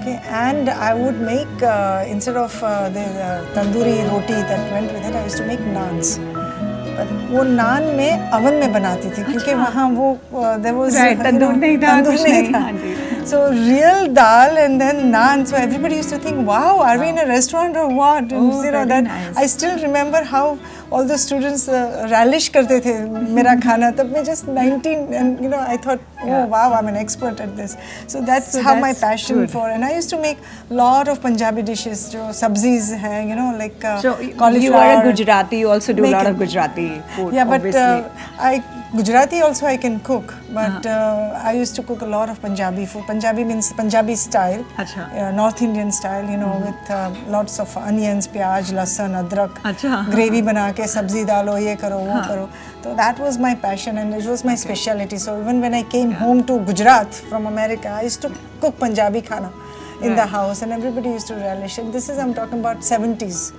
Okay, and I would make instead of the tandoori roti that went with it, I used to make naans. But वो नान में oven में बनाती थी क्योंकि वहाँ वो there was तंदूर नहीं था, तंदूर नहीं था. So real dal and then naan. So everybody used to think, wow, are we in a restaurant or what? And you know that nice. I still remember how all the students relish करते थे मेरा खाना. तब मैं just 19 and you know I thought, oh wow, I'm an expert at this. So that's how my passion good. for. And I used to make lot of Punjabi dishes. जो सब्जीज हैं, you know, like So cauliflower. you are a Gujarati, you also do a Make lot it. of Gujarati food. Yeah, but obviously. Gujarati also I can cook, but I used to cook a lot of Punjabi food. Punjabi means Punjabi style, अच्छा. North Indian style, you know, with lots of onions, प्याज, लहसुन, अदरक, अच्छा. gravy बना के सब्जी डालो, ये करो, वो करो. So that was my passion and it was my specialty. So even when I came home to Gujarat from America, I used to cook Punjabi khana in the house and everybody used to relish it. This is, I'm talking about 70s.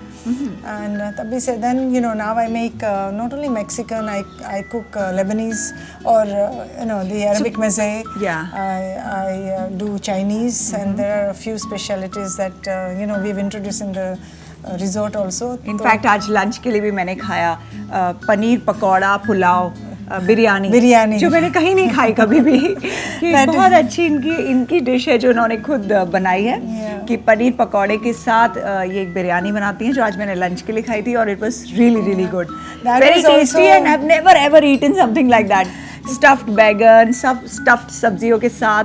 And tabhi se, then you know, now I make not only Mexican, I cook Lebanese or you know, the Arabic meze. Yeah. I do Chinese and there are a few specialities that you know, we've introduced in the resort also. In fact आज lunch के लिए भी मैंने खाया पनीर पकौड़ा, पुलाव, बिरयानी जो मैंने कहीं नहीं खाई कभी भी. कि बहुत अच्छी इनकी डिश है जो उन्होंने खुद बनाई है कि पनीर पकौड़े के साथ ये एक बिरयानी बनाती हैं जो आज मैंने लंच के लिए खाई थी और it was really good, very tasty and I have never ever eaten something like that. Stuffed baingan, stuffed सब्जियों के साथ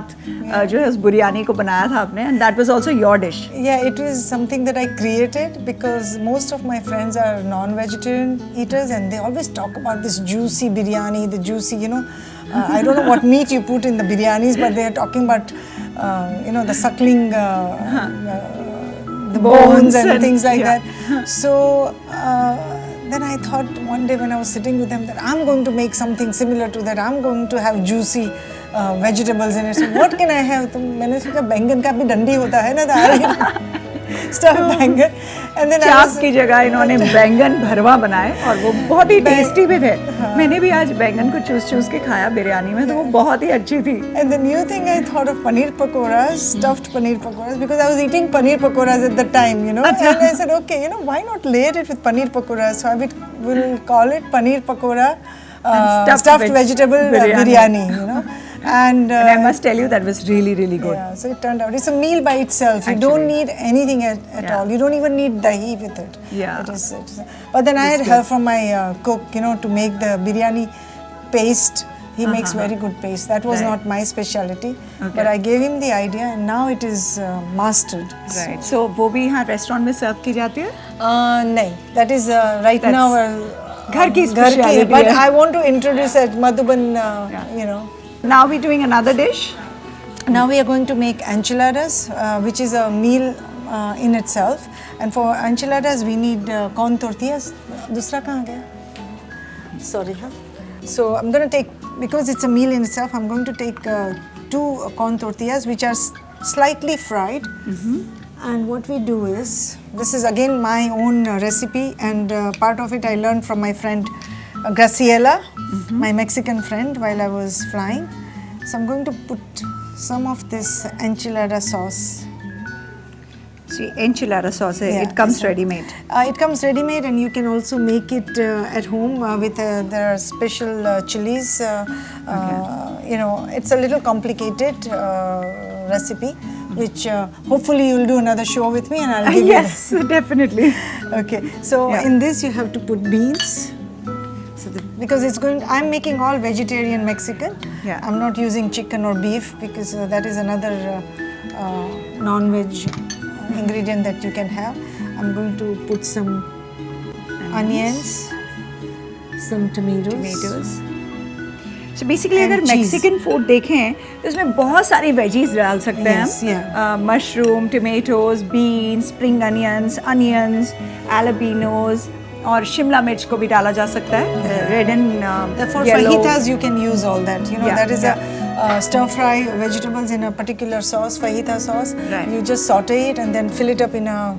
जो है उस बिरयानी को बनाया था आपने, and that was also your dish. Yeah, it was something that I created because most of my friends are non-vegetarian eaters and they always talk about this juicy biryani, the juicy, you know, I don't know what meat you put in the biryanis, but they are talking about, you know, the suckling, the bones and things like that. So, then I thought one day when I was sitting with them that I'm going to make something similar to that. I'm going to have juicy vegetables in it. So what can I have? तो मैंने सोचा बैंगन का भी डंडी होता है ना, stuffed बैंगन. And then चाप की जगह इन्होंने बैंगन भरवा बनाए और वो बहुत ही टेस्टी भी थे. मैंने भी आज बैंगन को चूस के खाया बिरयानी में, तो वो बहुत ही अच्छी थी. And the new thing I thought of paneer pakoras, stuffed paneer pakoras, because I was eating paneer pakoras at the time, you know. And I said, okay, you know, why not layer it with paneer pakoras? So I will call it paneer pakora stuffed vegetable biryani, you know. And I must tell you that was really good. Yeah, so it turned out it's a meal by itself. Actually, you don't need anything at all. You don't even need dahi with it. Yeah. It is. But then I had help from my cook, you know, to make the biryani paste. He makes very good paste. That was not my specialty, but I gave him the idea, and now it is mastered. Right. So वो भी यहाँ restaurant में सर्व की जाती है? नहीं, that is right now घर की specialty. But I want to introduce at Madhuban, you know. Now we're doing another dish. Now we are going to make enchiladas, which is a meal in itself. And for enchiladas, we need corn tortillas. Dusra kahan gaya? Sorry, huh? So I'm going to take, because it's a meal in itself, I'm going to take 2 corn tortillas, which are slightly fried. And what we do is, this is again my own recipe, and part of it I learned from my friend Graciela, my Mexican friend, while I was flying. So I'm going to put some of this enchilada sauce. See, enchilada sauce, it comes ready-made. It comes ready-made, and you can also make it at home with there are special chilies. You know, it's a little complicated recipe, which hopefully you'll do another show with me, and I'll give you. Yes, definitely. Okay, so in this you have to put beans. So because it's going, I'm making all vegetarian Mexican. Yeah. I'm not using chicken or beef because that is another non-veg ingredient that you can have. I'm going to put some onions, some tomatoes. So basically अगर Mexican food देखें तो इसमें बहुत सारी veggies डाल सकते हैं. Mushroom, tomatoes, beans, spring onions, jalapenos और शिमला मिर्च को भी डाला जा सकता है. Red and for yellow. fajitas you can use all that. You know, that is a stir fry vegetables in a particular sauce, fajita sauce. Right. You just saute it and then fill it up in a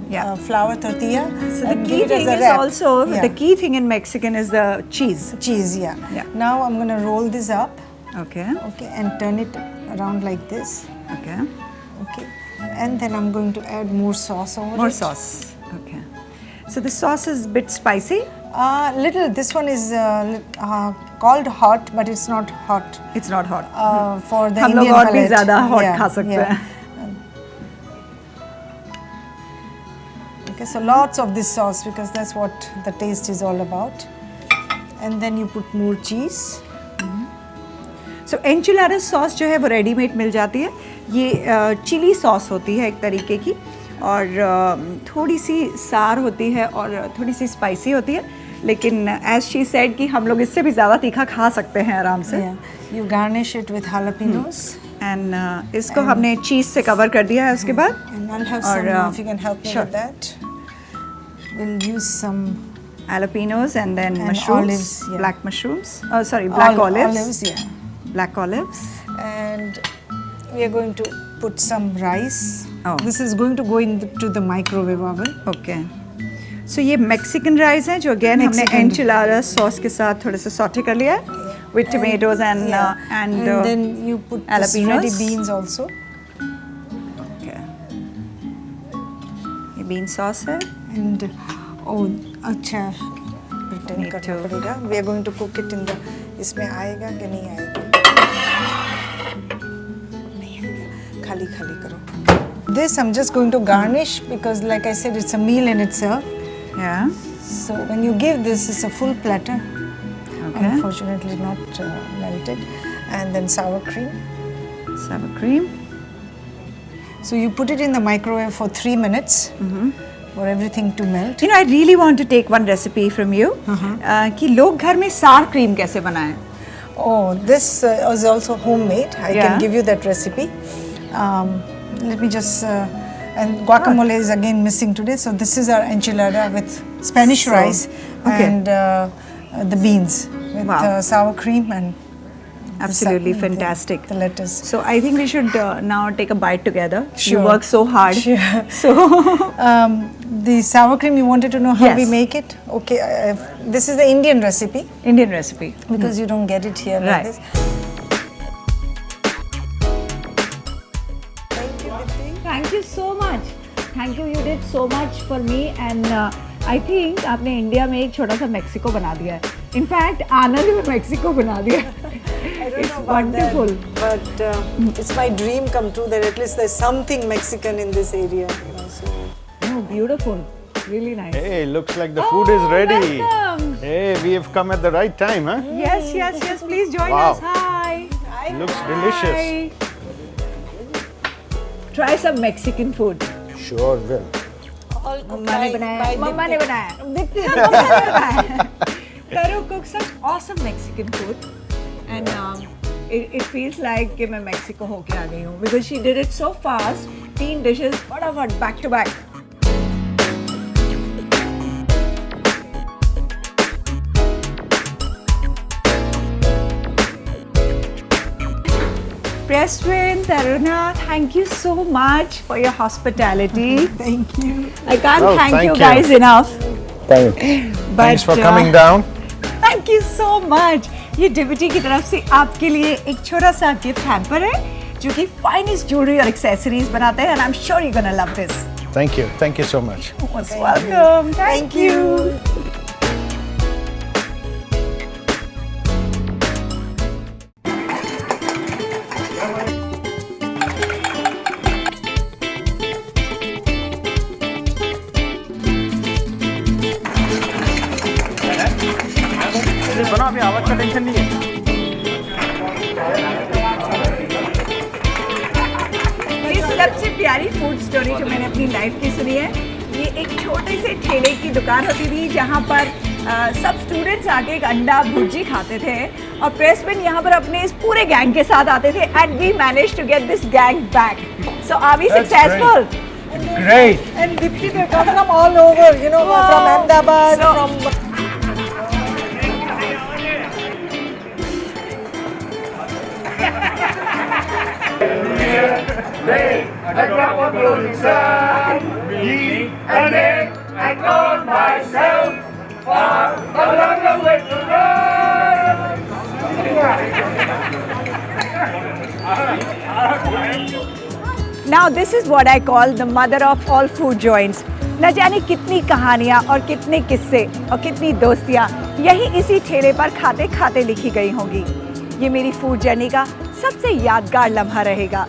flour tortilla. So the key thing is also, the key thing in Mexican is the cheese. Cheese, yeah. Now I'm going to roll this up. Okay. Okay, and turn it around like this. Okay. Okay. And then I'm going to add more sauce over More it. sauce. Okay. So the sauce is a bit spicy. Little. This one is called hot, but it's not hot. It's not hot. For the हम Indian लोग और भी palate. ज़्यादा hot Yeah, खा सकते yeah. हैं. Okay, so lots of this sauce because that's what the taste is all about. And then you put more cheese. So enchiladas sauce जो है वो रेडीमेड मिल जाती है. ये चिली सॉस होती है एक तरीके की और थोड़ी सी सार होती है और थोड़ी सी स्पाइसी होती है, लेकिन एज शी सेड कि हम लोग इससे भी ज़्यादा तीखा खा सकते हैं आराम से. Yeah. You garnish it with jalapenos. And इसको हमने चीज़ से कवर कर दिया है उसके बाद. And I'll have Or, some, if you can help me sure. with that. We'll use some jalapenos and then And mushrooms, olives, yeah. black mushrooms. Oh, sorry, black olives. Olives, yeah. Black olives. And we are going to put some rice. Oh. This is going to go into the microwave oven. Okay. So ये Mexican rice है जो again हमने Mexican. एंचिलाडास sauce के साथ थोड़े से saute कर लिया है with tomatoes and And then you put the jalapenos. sweaty beans also. ये बीन सॉस है. And अच्छा pretend Me करना too. पड़ेगा. We are going to cook it in the. इसमें आएगा कि नहीं आएगा? नहीं आएगा. खाली करो. This I'm just going to garnish because, like I said, it's a meal in itself. Yeah. So when you give this, it's a full platter. Okay. Unfortunately, not melted. And then sour cream. Sour cream. So you put it in the microwave for 3 minutes for everything to melt. You know, I really want to take one recipe from you. कि लोग घर में sour cream कैसे बनाएं? Oh, this is also homemade. I Yeah. can give you that recipe. Let me just. And guacamole is again missing today. So this is our enchilada with Spanish So, rice okay. and the beans with Wow. sour cream and Absolutely the- fantastic. The lettuce. So I think we should now take a bite together. You Sure. work so hard. Sure. So The sour cream, you wanted to know how we Yes. make it? Okay, this is the Indian recipe Indian recipe. because you don't get it here like Right. this. Thank you, Dipti. Thank you so much. Thank you. You did so much for me and I think आपने India में एक छोटा सा Mexico बना दिया है. In fact, आनंद में Mexico बना दिया. I don't It's know about wonderful. that, but it's my dream come true that at least there's something Mexican in this area. You know, so. Oh, beautiful. Really nice. Hey, looks like the food is ready. Welcome. Hey, we have come at the right time, huh? Yes, yes, yes. Please join Wow. us. Hi. Looks delicious. Hi. Try some Mexican food. Sure will. All मम्मा ने बनाया. by मम्मा ने Dipti. बनाया. दीप्ति ने मम्मा ने बनाया. Taro cooks such awesome Mexican food, and it feels like कि मैं Mexico होके आ गई हूँ because she did it so fast. 3 dishes फटाफट back to back. Presswin, Taruna, thank you so much for your hospitality. Thank you. I can't Oh, thank thank you you. guys enough. Thanks for But, coming down. Thank you so much. ये डिविटी की तरफ से आपके लिए एक छोटा सा gift hamper है जो कि फाइनेस्ट ज्वेलरी और एक्सेसरीज बनाते हैं, and I'm sure you're gonna love this. Thank you so much. Most welcome. Thank you. बना अभी आवाज का टेंशन नहीं है. ये सबसे प्यारी फूड स्टोरी जो मैंने अपनी लाइफ की सुनी है. ये एक छोटे से ठेले की दुकान होती थी जहाँ पर सब स्टूडेंट्स आके एक अंडा भुर्जी खाते थे और प्रेसमैन यहाँ पर अपने इस पूरे गैंग के साथ आते थे and we manage to get this gang back. So are we That's successful? Great. And Dipti, they come from all over, you know, Wow. from Ahmedabad, So- from. Now this is what I call the mother of all food joints. न जाने कितनी कहानियाँ और कितने किस्से और कितनी दोस्तियाँ यही इसी ठेले पर खाते खाते लिखी गई होंगी। ये मेरी फूड जर्नी का सबसे यादगार लम्हा रहेगा।